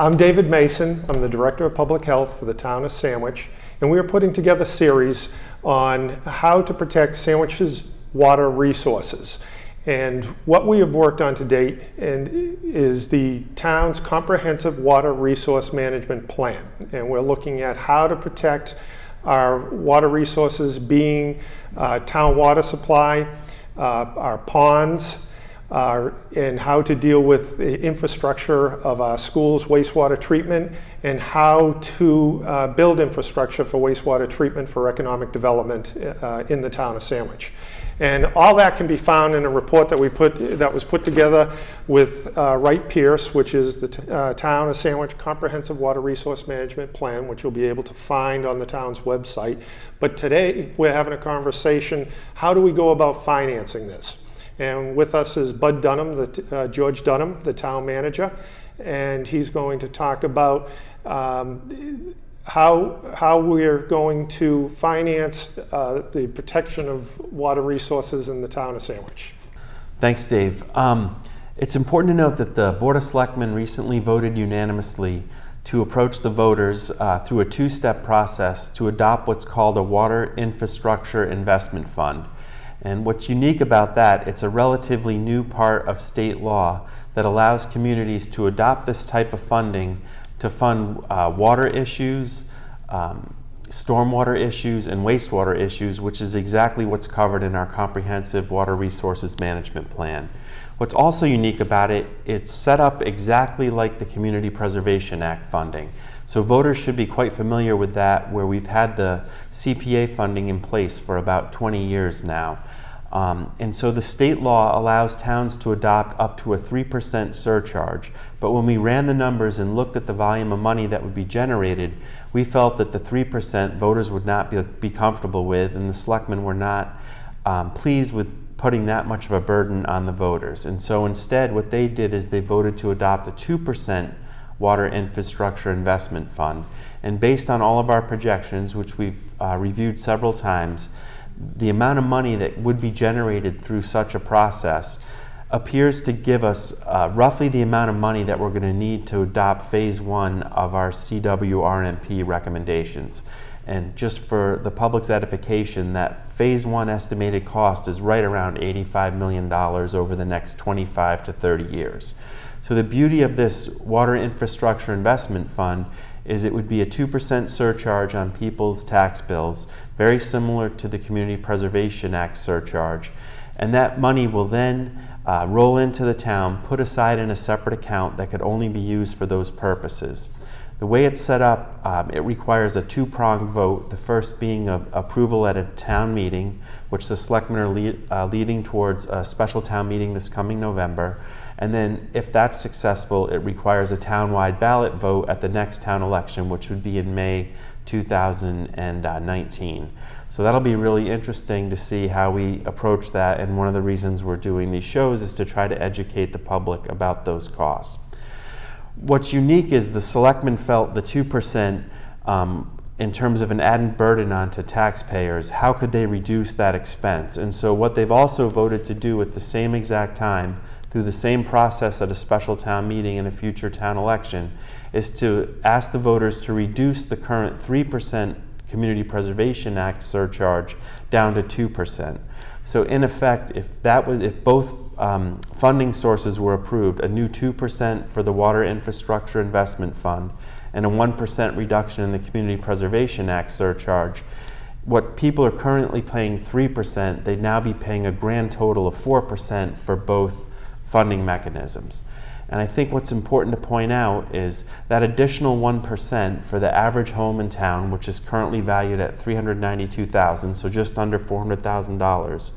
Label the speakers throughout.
Speaker 1: I'm David Mason. I'm the Director of Public Health for the town of Sandwich, and we are putting together a series on how to protect Sandwich's water resources. And what we have worked on to date is the town's comprehensive water resource management plan. And we're looking at how to protect our water resources, being town water supply, our ponds, and how to deal with the infrastructure of our schools' wastewater treatment, and how to build infrastructure for wastewater treatment for economic development in the town of Sandwich. And all that can be found in a report that was put together with Wright Pierce, which is the Town of Sandwich Comprehensive Water Resource Management Plan, which you'll be able to find on the town's website. But today we're having a conversation, how do we go about financing this? And with us is Bud Dunham, George Dunham, the town manager, and he's going to talk about how we're going to finance the protection of water resources in the town of Sandwich.
Speaker 2: Thanks, Dave. It's important to note that the Board of Selectmen recently voted unanimously to approach the voters through a two-step process to adopt what's called a Water Infrastructure Investment Fund. And what's unique about that, it's a relatively new part of state law that allows communities to adopt this type of funding to fund water issues, stormwater issues, and wastewater issues, which is exactly what's covered in our comprehensive water resources management plan. What's also unique about it, it's set up exactly like the Community Preservation Act funding. So voters should be quite familiar with that, where we've had the CPA funding in place for about 20 years now. And so the state law allows towns to adopt up to a 3% surcharge. But when we ran the numbers and looked at the volume of money that would be generated, we felt that the 3% voters would not be comfortable with, and the selectmen were not pleased with putting that much of a burden on the voters. And so instead what they did is they voted to adopt a 2% Water Infrastructure Investment Fund. And based on all of our projections, which we've reviewed several times, the amount of money that would be generated through such a process appears to give us roughly the amount of money that we're going to need to adopt phase 1 of our CWRMP recommendations. And just for the public's edification, that phase 1 estimated cost is right around $85 million over the next 25 to 30 years. So the beauty of this Water Infrastructure Investment Fund is it would be a 2% surcharge on people's tax bills, very similar to the Community Preservation Act surcharge. And that money will then roll into the town, put aside in a separate account that could only be used for those purposes. The way it's set up, it requires a two-pronged vote, the first being approval at a town meeting, which the selectmen are leading towards a special town meeting this coming November. And then if that's successful, it requires a town-wide ballot vote at the next town election, which would be in May 2019. So that'll be really interesting to see how we approach that, and one of the reasons we're doing these shows is to try to educate the public about those costs. What's unique is the selectmen felt the 2% in terms of an added burden onto taxpayers, how could they reduce that expense? And so what they've also voted to do at the same exact time, through the same process at a special town meeting and a future town election, is to ask the voters to reduce the current 3% Community Preservation Act surcharge down to 2%. So in effect, if both funding sources were approved, a new 2% for the Water Infrastructure Investment Fund and a 1% reduction in the Community Preservation Act surcharge, what people are currently paying 3%, they'd now be paying a grand total of 4% for both funding mechanisms. And I think what's important to point out is that additional 1% for the average home in town, which is currently valued at $392,000, so just under $400,000,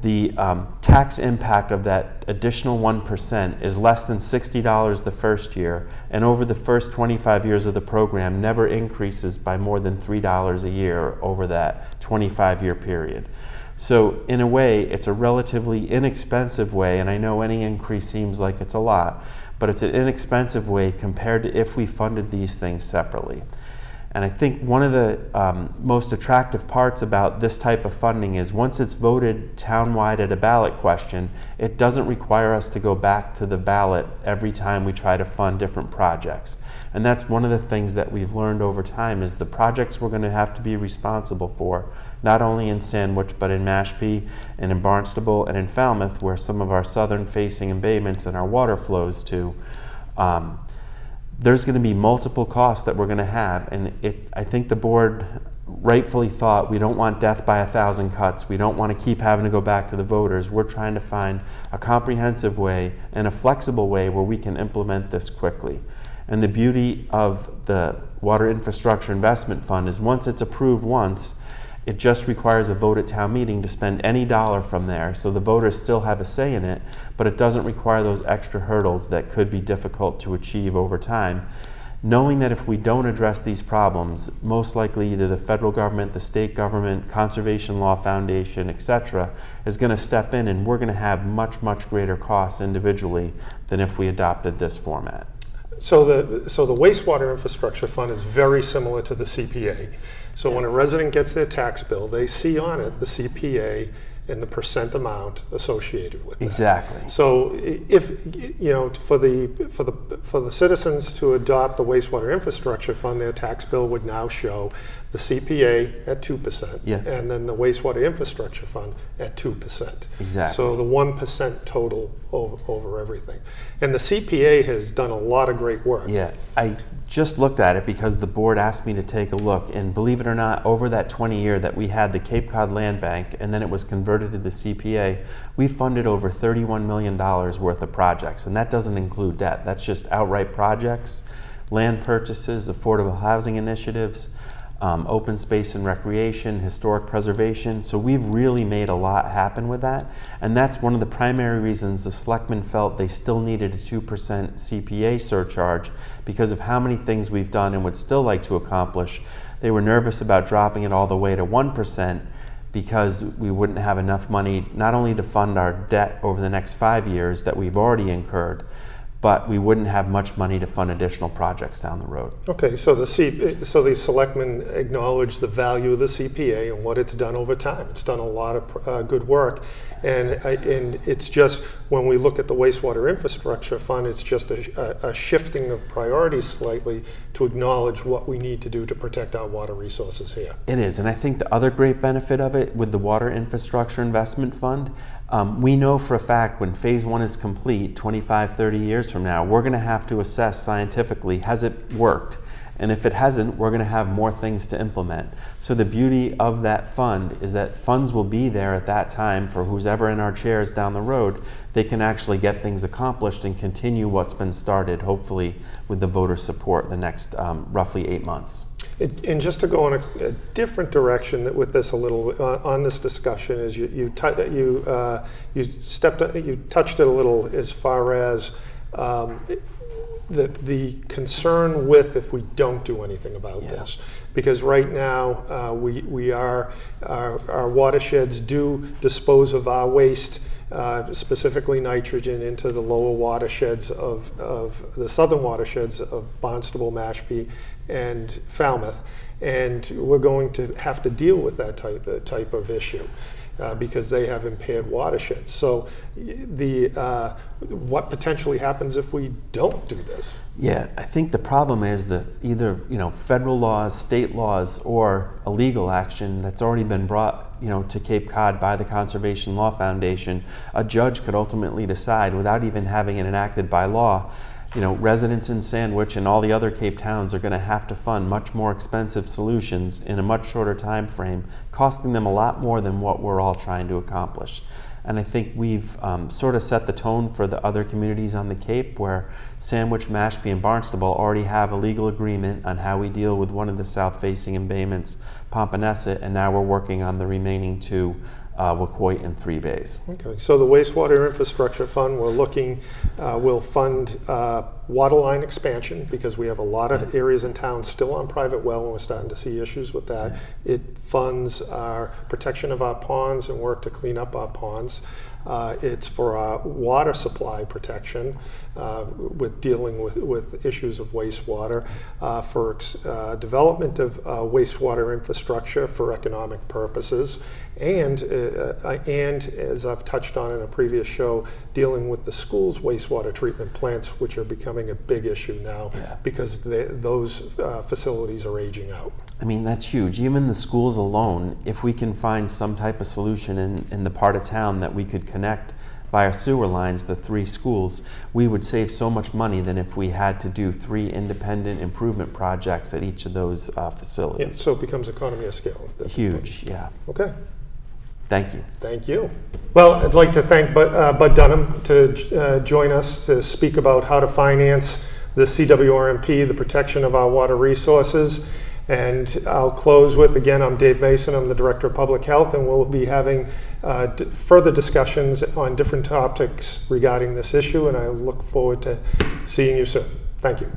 Speaker 2: the tax impact of that additional 1% is less than $60 the first year, and over the first 25 years of the program never increases by more than $3 a year over that 25-year period. So in a way, it's a relatively inexpensive way, and I know any increase seems like it's a lot, but it's an inexpensive way compared to if we funded these things separately. And I think one of the most attractive parts about this type of funding is once it's voted townwide at a ballot question, it doesn't require us to go back to the ballot every time we try to fund different projects. And that's one of the things that we've learned over time is the projects we're going to have to be responsible for, not only in Sandwich, but in Mashpee and in Barnstable and in Falmouth, where some of our southern facing embayments and our water flows to. There's going to be multiple costs that we're going to have, and I think the board rightfully thought we don't want death by 1,000 cuts. We don't want to keep having to go back to the voters. We're trying to find a comprehensive way and a flexible way where we can implement this quickly. And the beauty of the Water Infrastructure Investment Fund is once it's approved once, it just requires a vote at town meeting to spend any dollar from there, so the voters still have a say in it, but it doesn't require those extra hurdles that could be difficult to achieve over time. Knowing that if we don't address these problems, most likely either the federal government, the state government, Conservation Law Foundation, etc., is going to step in, and we're going to have much, much greater costs individually than if we adopted this format.
Speaker 1: So the wastewater infrastructure fund is very similar to the CPA. So when a resident gets their tax bill, they see on it the CPA and the percent amount associated with that.
Speaker 2: Exactly.
Speaker 1: So if for the citizens to adopt the wastewater infrastructure fund, their tax bill would now show the CPA at 2%,
Speaker 2: Yeah.
Speaker 1: and then the wastewater infrastructure fund at 2%.
Speaker 2: Exactly.
Speaker 1: So the 1% total over everything. And the CPA has done a lot of great work.
Speaker 2: Yeah, I just looked at it because the board asked me to take a look, and believe it or not, over that 20-year that we had the Cape Cod Land Bank and then it was converted to the CPA, we funded over $31 million worth of projects, and that doesn't include debt. That's just outright projects, land purchases, affordable housing initiatives, open space and recreation, historic preservation. So we've really made a lot happen with that. And that's one of the primary reasons the selectmen felt they still needed a 2% CPA surcharge because of how many things we've done and would still like to accomplish. They were nervous about dropping it all the way to 1% because we wouldn't have enough money not only to fund our debt over the next 5 years that we've already incurred, but we wouldn't have much money to fund additional projects down the road.
Speaker 1: Okay, so the selectmen acknowledge the value of the CPA and what it's done over time. It's done a lot of good work, and it's just when we look at the wastewater infrastructure fund, it's just a shifting of priorities slightly to acknowledge what we need to do to protect our water resources here.
Speaker 2: It is, and I think the other great benefit of it with the Water Infrastructure Investment Fund, we know for a fact when phase 1 is complete, 25, 30 years from now, we're going to have to assess scientifically, has it worked? And if it hasn't, we're going to have more things to implement. So the beauty of that fund is that funds will be there at that time for who's ever in our chairs down the road. They can actually get things accomplished and continue what's been started, hopefully with the voter support the next roughly 8 months.
Speaker 1: And just to go in a different direction with this a little on this discussion, is you touched it a little as far as the concern with if we don't do anything about this, because right now our watersheds do dispose of our waste, specifically nitrogen, into the lower watersheds of the southern watersheds of Barnstable, Mashpee, and Falmouth, and we're going to have to deal with that type of issue. Because they have impaired watersheds. So what potentially happens if we don't do this?
Speaker 2: Yeah, I think the problem is that either federal laws, state laws, or a legal action that's already been brought to Cape Cod by the Conservation Law Foundation. A judge could ultimately decide without even having it enacted by law. Residents in Sandwich and all the other Cape towns are going to have to fund much more expensive solutions in a much shorter time frame, costing them a lot more than what we're all trying to accomplish. And I think we've sort of set the tone for the other communities on the Cape, where Sandwich, Mashpee, and Barnstable already have a legal agreement on how we deal with one of the south-facing embayments, Pomponessa, and now we're working on the remaining 2, Wacoit and 3 Bays.
Speaker 1: Okay, so the wastewater infrastructure fund, we're looking, will fund water line expansion, because we have a lot of areas in town still on private well, and we're starting to see issues with that. It funds our protection of our ponds and work to clean up our ponds. It's for our water supply protection, with dealing with issues of wastewater, for development of wastewater infrastructure for economic purposes, and as I've touched on in a previous show, dealing with the school's wastewater treatment plants, which are becoming a big issue now because those facilities are aging out.
Speaker 2: I mean, that's huge. Even the schools alone, if we can find some type of solution in the part of town that we could connect via sewer lines, the 3 schools, we would save so much money than if we had to do 3 independent improvement projects at each of those facilities.
Speaker 1: Yeah, so it becomes economy of scale.
Speaker 2: Huge, yeah.
Speaker 1: Okay.
Speaker 2: Thank you.
Speaker 1: Thank you. Well, I'd like to thank Bud Dunham to join us to speak about how to finance the CWRMP, the protection of our water resources. And I'll close with, again, I'm Dave Mason, I'm the Director of Public Health, and we'll be having further discussions on different topics regarding this issue, and I look forward to seeing you soon. Thank you.